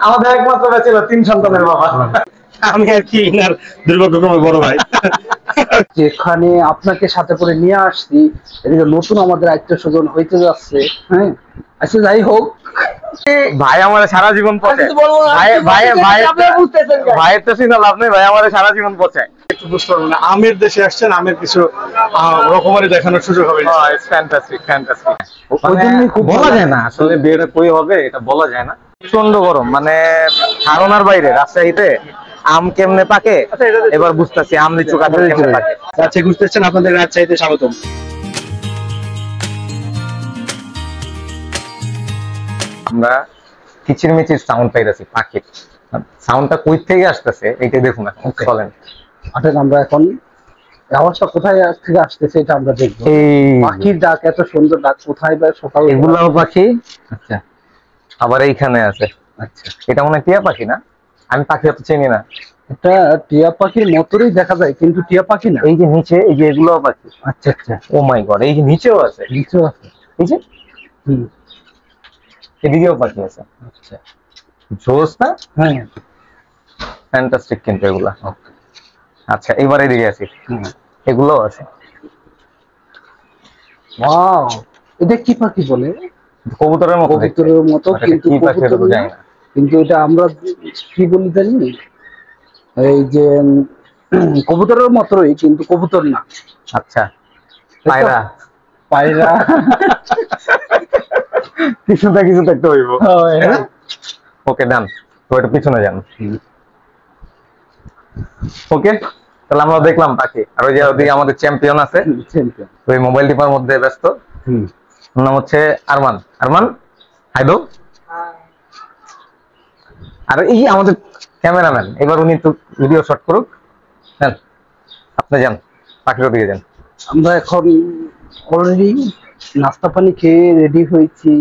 আমাদের একমাত্র ছিল 3 সন্তানের বাবা। আমি আর কি এনার দুর্ভাগ্যক্রমে বড় ভাই। যেখানে আপনাকে সাথে করে নিয়ে আসছি, এদিকে নতুন আমাদের আত্মীয় স্বজন হইতে যাচ্ছে। হ্যাঁ, আচ্ছা যাই হোক, ভাই আমার সারা জীবন পচে। ভাই ভাই ভাই ভাইয়ের তো চিন্তা লাভ নেই, ভাই আমার সারা জীবন পচে। একটু বুঝতে পারবো না, আমের দেশে আসছেন, আমের কিছু রকমারি দেখানোর সুযোগ হবে। Fantastic fantastic. ওই জন্যই খুব বলা যায় না আসলে বিয়েটা কই হবে, এটা বলা যায় না। প্রচন্ড গরম, মানে ধারণার বাইরে। রাজশাহীতে আম কেমনে পাকে এবার বুঝতেছি, আম লিচু কাঁঠাল কেমনে পাকে। রাজশাহী ঘুরতেছেন, আপনাদের রাজশাহীতে স্বাগতম। আমরা কিচিরমিচির সাউন্ড পাইতেছি, পাখির সাউন্ডটা কই থেকে আসতেছে এইটাই দেখুন এখন। চলেন আসলে আমরা এখন আওয়াজটা কোথায় থেকে আসতেছে এটা আমরা দেখবো। পাখির ডাক, এত সুন্দর ডাক, কোথায় বা সকাল। এগুলাও পাখি। আচ্ছা, আবার এইখানে আছে। আচ্ছা, এটা মনে হয় টিয়া পাখি না? আমি পাখি অত চিনি না। এটা টিয়া পাখির মতোই দেখা যায়, কিন্তু টিয়া পাখি না। এই যে নিচে, এই যে এগুলো পাখি। আচ্ছা আচ্ছা, ও মাই গড, এই যে নিচেও আছে, নিচেও আছে। এই যে হুম, এদিকেও পাখি আছে। আচ্ছা, জোস না? হ্যাঁ, ফ্যান্টাস্টিক কিন্তু এগুলা। আচ্ছা এবার এদিকে আছি, হুম। এগুলো আছে। ওয়াও, এটা কি পাখি বলে? কবুতরের মতো দেখতে। কবুতরের মতো, এটা কিন্তু কি পাখি এটা তো কবুতর না। জানি না। কিন্তু এটা আমরা কি বলি জানি, এই যে কবুতরের মতোই, কিন্তু কবুতর না। আচ্ছা, পায়রা। পায়রা কিছু না কিছু দেখতে হইব। হ্যাঁ। ওকে ডান, তো এটা পিছনে যান। ওকে, তাহলে আমরা দেখলাম পাখি। আর ওই যে ওদিকে আমাদের চ্যাম্পিয়ন আছে, চ্যাম্পিয়ন। ওই মোবাইল টিপার মধ্যে ব্যস্ত। ওর নাম হচ্ছে আরমান। আরমান হাই দো। আর এই আমাদের ক্যামেরাম্যান, এবার উনি একটু ভিডিও শট করুক। হ্যাঁ, আপনি যান, পাখির ওদিকে যান। আমরা এখন অলরেডি নাস্তা পানি খেয়ে রেডি হয়েছি।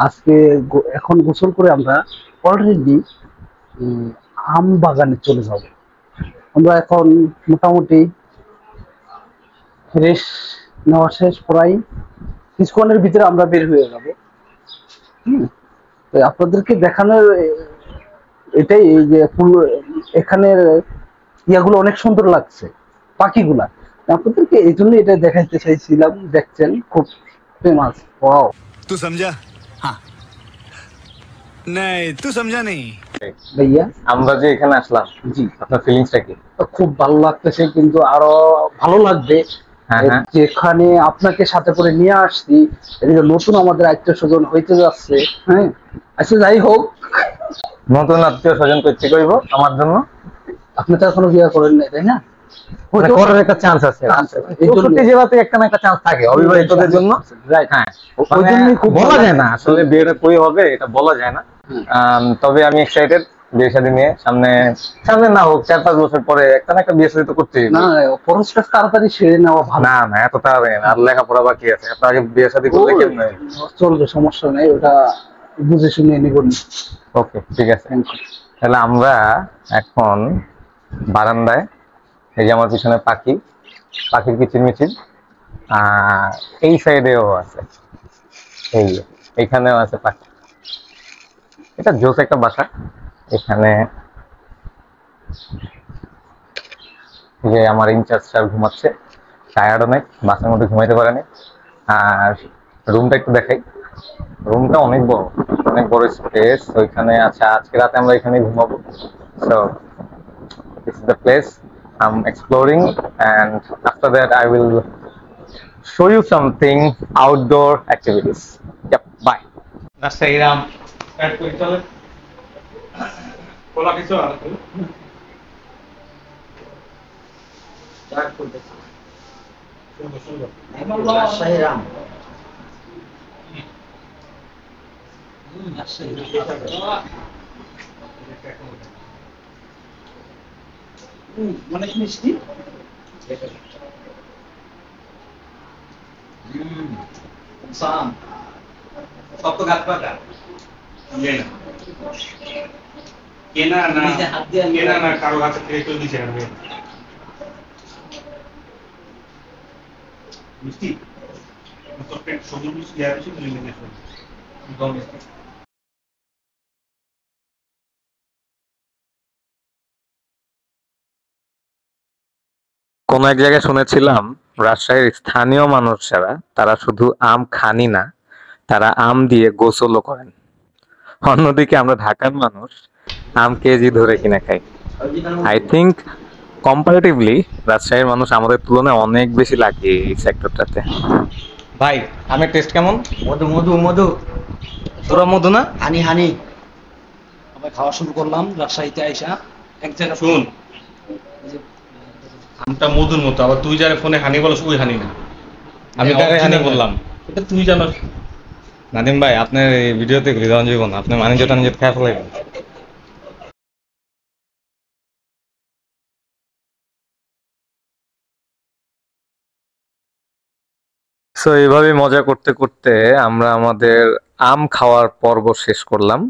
আজকে এখন গোসল করে আমরা অলরেডি আম বাগানে চলে যাব। আমরা এখন মোটামুটি ফ্রেশ নেওয়া শেষ, প্রায় কিছুক্ষণের ভিতরে আমরা বের হয়ে যাব। তো আপনাদেরকে দেখানোর এটাই, এই যে ফুল এখানের ইয়াগুলো অনেক সুন্দর লাগছে, পাখিগুলা। আপনাদেরকে এই জন্য এটা দেখাইতে চাইছিলাম। দেখছেন খুব ফেমাস। ওয়াও, तू समझा? हाँ नहीं तू समझा नहीं। ভাইয়া আমরা যে এখানে আসলাম, জি, আপনার ফিলিংসটা কি? খুব ভালো লাগতেছে, কিন্তু আরো ভালো লাগবে হ্যাঁ, হ্যাঁ। যেখানে আপনাকে সাথে করে নিয়ে আসছি, এদিকে নতুন আমাদের আত্মীয় স্বজন হইতে যাচ্ছে। হ্যাঁ, আচ্ছা যাই হোক, নতুন আত্মীয় স্বজন করতে কইব আমার জন্য। আপনি তো এখনো বিয়ে করেন নাই, তাই না? মানে করার একটা চান্স আছে। প্রত্যেক জেলাতে একটা না একটা চান্স থাকে অবিবাহিতদের জন্য। রাইট, হ্যাঁ, ওই জন্যই খুব বলা যায় না আসলে বিয়েটা কই হবে, এটা বলা যায় না। তবে আমি এক্সাইটেড বিয়ে শাদী নিয়ে। সামনে সামনে না হোক, 4-5 বছর পরে একটা না একটা বিয়ে শাদী তো করতেই হবে। না, খরচটা তাড়াতাড়ি সেরে নেওয়া ভালো। না না, এত তাড়াতাড়ি না, আর লেখাপড়া বাকি আছে। আপনার আগে বিয়ে শাদী করলে কেমন হয়? চলবে, সমস্যা নেই, ওটা বুঝে শুনে নিব। ওকে, ঠিক আছে। তাহলে আমরা এখন বারান্দায়, এই যে আমার পিছনে পাখি, পাখির কিচিরমিচির। এই সাইডেও আছে, এই যে এইখানেও আছে পাখি। এটা জোস একটা বাসা। এখানে যে আমার ইনচার্জ স্যার ঘুমাচ্ছে, টায়ার্ড অনেক, বাসার মধ্যে ঘুমাইতে পারেনি। আর রুমটা একটু দেখাই। রুমটা অনেক বড়, অনেক বড় স্পেস। ওইখানে আচ্ছা, আজকে রাতে আমরা এখানে ঘুমাবো। So this is the place I'm exploring, and after that I will show you something outdoor activities. Yep, bye. Instagram start করি চলে। কোলা কিছু আর স্টার্ট করতেছি। রাজশাহী রাম, অনেক মিষ্টি। সব তো গাছ পাকা কেনা না, কেনা না কারো কাছে থেকে কেউ দিছে না। মিষ্টি সবুজ মিষ্টি আর কিছু মিষ্টি। কোন এক জায়গায় শুনেছিলাম রাজশাহীর স্থানীয় মানুষ যারা তারা শুধু আম খানি না, তারা আম দিয়ে গোসলও করেন। অন্যদিকে আমরা ঢাকার মানুষ আম কেজি ধরে কিনে খাই। আই থিংক কম্পারেটিভলি রাজশাহীর মানুষ আমাদের তুলনায় অনেক বেশি লাগে এই সেক্টরটাতে। ভাই আমের টেস্ট কেমন? মধু মধু মধু তোরা মধু না? হানি হানি। আমরা খাওয়া শুরু করলাম রাজশাহীতে আইসা এক জায়গা শুন, আমটা মধুর মতো, আবার তুই যারা ফোনে হানি বলছ ওই হানি না, আমি তারে হানি বললাম। এটা তুই জানাস। নাদিম ভাই আপনার এই ভিডিওতে হৃদয় জীবন আপনি মানিজ্য টানিজ্য খেয়ে ফেলাইবেন। সো এইভাবে মজা করতে করতে আমরা আমাদের আম খাওয়ার পর্ব শেষ করলাম।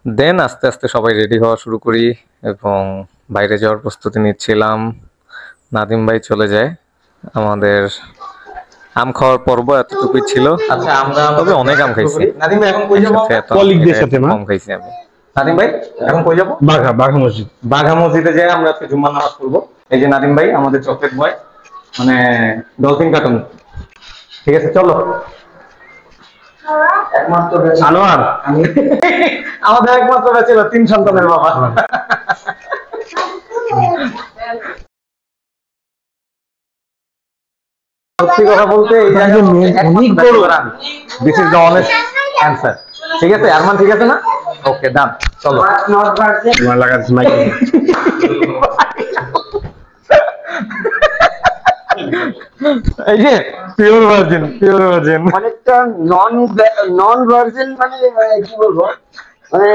দেন আস্তে আস্তে সবাই রেডি হওয়া শুরু করি এবং বাইরে যাওয়ার প্রস্তুতি নিচ্ছিলাম। নাদিম ভাই চলে যায়। আমাদের আম খাওয়ার পর্ব এতটুকুই ছিল। আচ্ছা আমরা তবে অনেক আম খাইছি। নাদিম ভাই এখন কই যাব? কলিগদের সাথে না? কম খাইছি আমি। নাদিম ভাই এখন কই যাব? বাঘা মসজিদ। বাঘা মসজিদে যাই আমরা আজকে জুম্মার নামাজ পড়বো। এই যে নাদিম ভাই আমাদের চকলেট বয়, মানে ডলফিন কার্টুন। ঠিক আছে চলো। একমাত্র আনোয়ার আমাদের একমাত্র ছিল 3 সন্তানের বাবা। সত্যি কথা বলতে এই জায়গায় অনেক বড় run. This is the honest answer. ঠিক আছে আরমান, ঠিক আছে না? ওকে ডান, চলো। তোমার লাগাস মাইক। এই যে পিওর ভার্জিন, পিওর ভার্জিন। অনেকটা নন ভার্জিন, মানে কি বলবো, মানে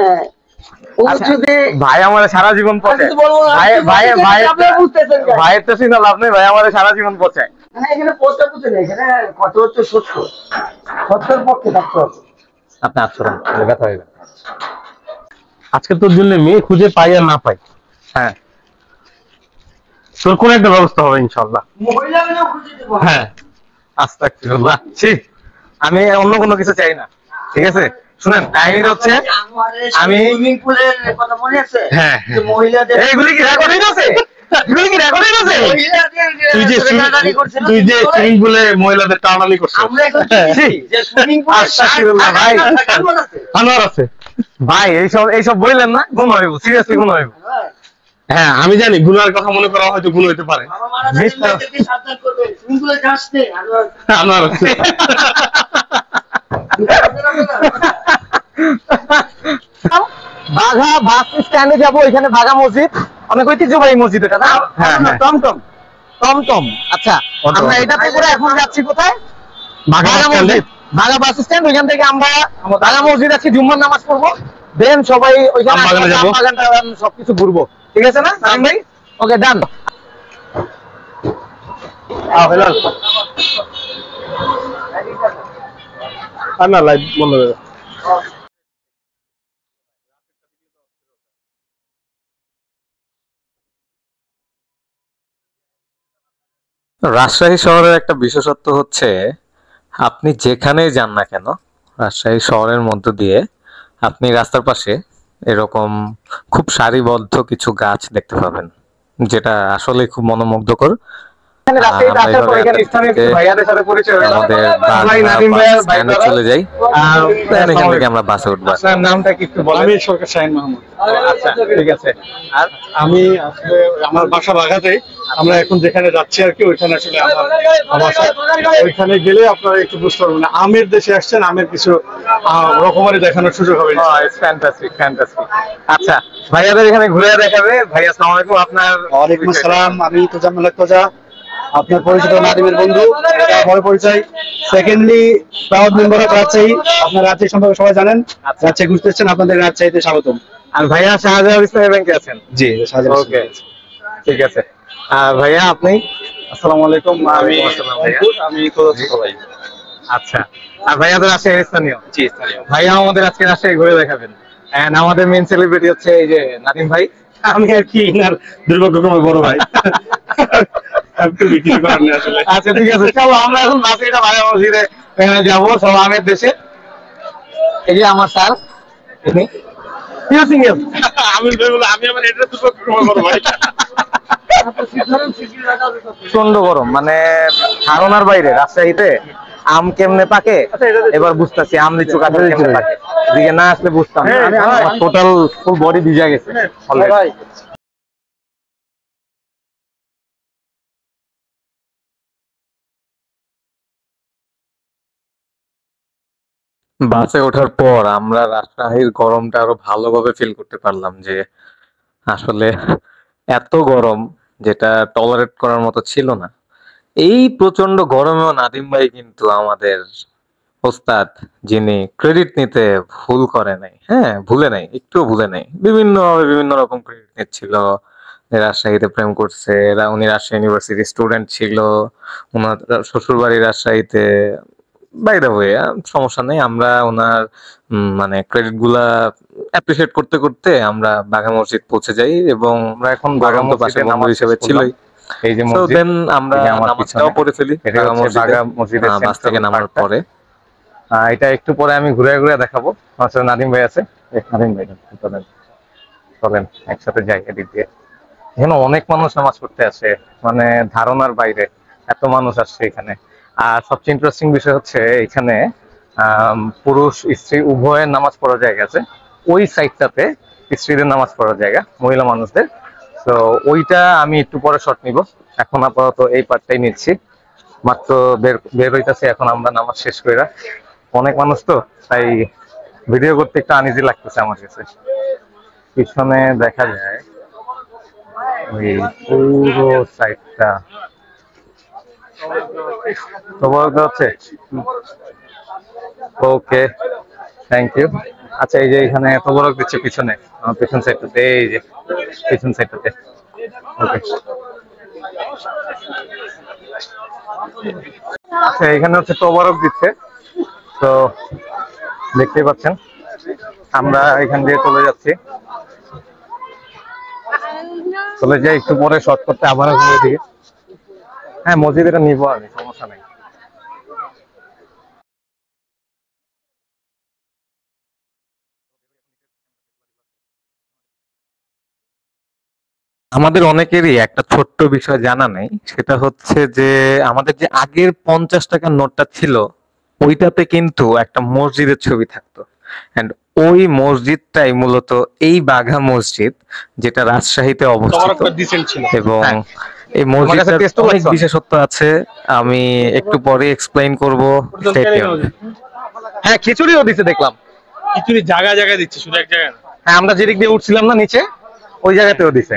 ভাই আমার সারা জীবন পচে। ভাই ভাই ভাই ভাইয়ের তো চিন্তা লাভ নেই, ভাই আমার সারা জীবন পচে। এখানে পচা পচে নেই, এখানে কত হচ্ছে সত্য, সত্যের পক্ষে থাকতে হবে। আপনি আচরণ ব্যথা হয়ে যাবে। আজকে তোর জন্য মেয়ে খুঁজে পাই আর না পাই, হ্যাঁ তোর কোন একটা ব্যবস্থা হবে ইনশাআল্লাহ। মহিলাগুলো খুঁজে দেবো। হ্যাঁ আস্তাগফিরুল্লাহ। ঠিক, আমি অন্য কোনো কিছু চাই না। ঠিক আছে শুনেন, কাহিনী হচ্ছে আমি সুইমিং পুলের কথা মনে আছে? হ্যাঁ যে মহিলাদের এইগুলি কি রেকর্ডিং আছে? এগুলি কি রেকর্ডিং আছে? মহিলাদের তুই যে সুইমিং পুলে মহিলাদের টানাটানি করছিস, আমরা এখন দেখছি যে সুইমিং পুলে আস্তাগফিরুল্লাহ ভাই। আনোয়ার আছে ভাই এইসব বললেন না, গুণ হইব, সিরিয়াসলি গুণ হইব। হ্যাঁ আমি জানি গুনার কথা মনে করা হয়তো গুণ হইতে পারে। বাবা মারা যাবে, মেয়েদেরকে সাবধান করবে, সুইমিং পুলে যাস নে। আনোয়ার আছে। বাঘা বাস স্ট্যান্ডে যাবো, ওইখানে বাঘা মসজিদ, অনেক ঐতিহ্যবাহী মসজিদ এটা না? হ্যাঁ, হ্যাঁ। টমটম টমটম। আচ্ছা আমরা এটাতে করে এখন যাচ্ছি কোথায়? বাঘা বাঘা বাস মসজিদ, বাঘা বাস স্ট্যান্ড। ওইখান থেকে আমরা বাঘা মসজিদ আছি, জুম্মার নামাজ পড়বো। দেন সবাই ওইখানে আমবাগানে যাবো। আমবাগানটা সবকিছু ঘুরবো। ঠিক আছে না নাদিম ভাই? ওকে ডান। না লাইভ বন্ধ করে দাও। রাজশাহী শহরের একটা বিশেষত্ব হচ্ছে আপনি যেখানেই যান না কেন রাজশাহী শহরের মধ্য দিয়ে আপনি রাস্তার পাশে এরকম খুব সারিবদ্ধ কিছু গাছ দেখতে পাবেন, যেটা আসলে খুব মনোমুগ্ধকর। আমাদের চলে যাই, এখান থেকে আমরা বাসে উঠবো। নামটা কি একটু বলেন? আমি সরকার শাহিন মাহমুদ। আচ্ছা ঠিক আছে। আর আমি আসলে আমার বাসা বাঘাতে, আমরা এখন যেখানে যাচ্ছি আর কি ওইখানে আসলে আমার বাসা। ওইখানে গেলে আপনারা একটু বুঝতে পারবেন না, আমের দেশে আসছেন, আমের কিছু রকমারি দেখানোর সুযোগ হবে। Fantastic fantastic. আচ্ছা ভাইয়াদের এখানে ঘুরে দেখাবে। ভাইয়া আসসালামু আলাইকুম। আপনার? ওয়ালাইকুম আসসালাম, আমি তোজাম্মেল তোজা, আপনার পরিচিত নাদিমের বন্ধু, এটা বড় পরিচয়। Secondly proud member of Rajshahi. আপনার রাজশাহী সম্পর্কে সবাই জানেন, রাজশাহী ঘুরতে এসেছেন, আপনাদের রাজশাহীতে স্বাগতম। আর ভাইয়া শাহজাহান ইসলামী ব্যাংকে আছেন? জি ওকে ঠিক আছে। আর ভাইয়া আপনি? আসসালামু আলাইকুম, আমি ওয়ালাইকুম আসসালাম ভাইয়া। আমি তোজা ছোট ভাই। আচ্ছা, আর ভাইয়া তো রাজশাহীর স্থানীয়? জি স্থানীয়। ভাইয়া আমাদের আজকে রাজশাহী ঘুরে দেখাবেন। এন্ড আমাদের মেইন সেলিব্রিটি হচ্ছে এই যে নাদিম ভাই। আমি আর কি ইনার দুর্ভাগ্যক্রমে বড় ভাই। কিছু করার নেই আসলে। আচ্ছা ঠিক আছে, চলো আমরা এখন বাসে এটা ভাইয়া মসজিদে যাবো, সব আমের দেশে। এই যে আমার স্যার, আমি আমার এটা দুর্ভাগ্যক্রমে বড় ভাই। প্রচন্ড গরম, মানে ধারণার বাইরে। রাজশাহীতে আম কেমনে পাকে এবার বুঝতেছি, আম লিচু কাঁঠাল কেমনে পাকে। এদিকে না আসলে বুঝতাম না। আমার টোটাল ফুল বডি ভিজা গেছে already। বাসে ওঠার পর আমরা রাজশাহীর গরমটা আরো ভালোভাবে ফিল করতে পারলাম, যে আসলে এত গরম যেটা টলারেট করার মতো ছিল না। এই প্রচন্ড গরমেও নাদিম ভাই কিন্তু আমাদের ওস্তাদ, যিনি ক্রেডিট নিতে ভুল করে নাই, হ্যাঁ ভুলে নাই, একটুও ভুলে নাই। বিভিন্ন ভাবে বিভিন্ন রকম ক্রেডিট নিচ্ছিল। যে রাজশাহীতে প্রেম করছে, উনি রাজশাহী ইউনিভার্সিটির স্টুডেন্ট ছিল, ওনার শ্বশুর বাড়ি রাজশাহীতে। বাই দ্য ওয়ে, সমস্যা নেই, আমরা ওনার মানে ক্রেডিট গুলা অ্যাপ্রিসিয়েট করতে করতে আমরা বাঘা মসজিদ পৌঁছে যাই, এবং আমরা এখন বাঘা পাশে বন্ধু হিসেবে ছিলই। এই যে তো মসজিদ, দেন আমরা এই যে আমার নামাজটাও পিছনে, পড়ে ফেলি এটা বাঘা হচ্ছে বাঘা মসজিদের বাস থেকে central নামার part টা। পরে। এটা একটু পরে আমি ঘুরে ঘুরে দেখাবো। আমার সাথে নাদিম ভাই আছে। নাদিম ভাই চলেন, চলেন একসাথে যাই এদিক দিয়ে। এখানে অনেক মানুষ নামাজ পড়তে আসে, মানে ধারণার বাইরে এত মানুষ আসছে এখানে। আর সবচেয়ে ইন্টারেস্টিং বিষয় হচ্ছে এখানে পুরুষ স্ত্রী উভয়ের নামাজ পড়ার জায়গা আছে। ওই সাইডটাতে স্ত্রীদের নামাজ পড়ার জায়গা, মহিলা মানুষদের। তো ওইটা আমি একটু পরে শট নিব, এখন আপাতত এই পার্টটাই নিচ্ছি। মাত্র বের হইতাছে এখন আমরা নামাজ শেষ করে। অনেক মানুষ তো, তাই ভিডিও করতে একটু আনইজি লাগতেছে আমার কাছে। পিছনে দেখা যায় ওই পুরো সাইডটা তো বলতে হচ্ছে। ওকে, থ্যাংক ইউ। আচ্ছা, এই যে এখানে তবরক দিচ্ছে পিছনে, আমার পিছন সাইডটাতে, এই যে পিছন সাইডটাতে। ওকে, আচ্ছা এখানে হচ্ছে তবরক দিচ্ছে। তো দেখতেই পাচ্ছেন, আমরা এখান দিয়ে চলে যাচ্ছি। চলে যাই, একটু পরে শর্ট করতে আবার ঘুরে দিকে। হ্যাঁ, মসজিদ এটা নিবো আমি, সমস্যা নেই। আমাদের অনেকেরই একটা ছোট্ট বিষয় জানা নেই, সেটা হচ্ছে যে আমাদের যে আগের 50 টাকার নোটটা ছিল, ওইটাতে কিন্তু একটা মসজিদের ছবি থাকতো। এন্ড ওই মসজিদটাই মূলত এই বাঘা মসজিদ, যেটা রাজশাহীতে অবস্থিত। তবরকটা ডিসেন্ট ছিল। এবং হ্যাঁ, এই কাছে মসজিদটার taste ও অনেক লাগছে। বিশেষত্ব আছে, আমি একটু পরে এক্সপ্লেইন করব। Stay tuned। হ্যাঁ, খিচুড়িও দিছে দেখলাম। খিচুড়ি জায়গায় জায়গায় দিচ্ছে, শুধু এক জায়গায় না। হ্যাঁ, আমরা যেদিক দিয়ে উঠছিলাম না নিচে, ওই জায়গাতেও দিছে।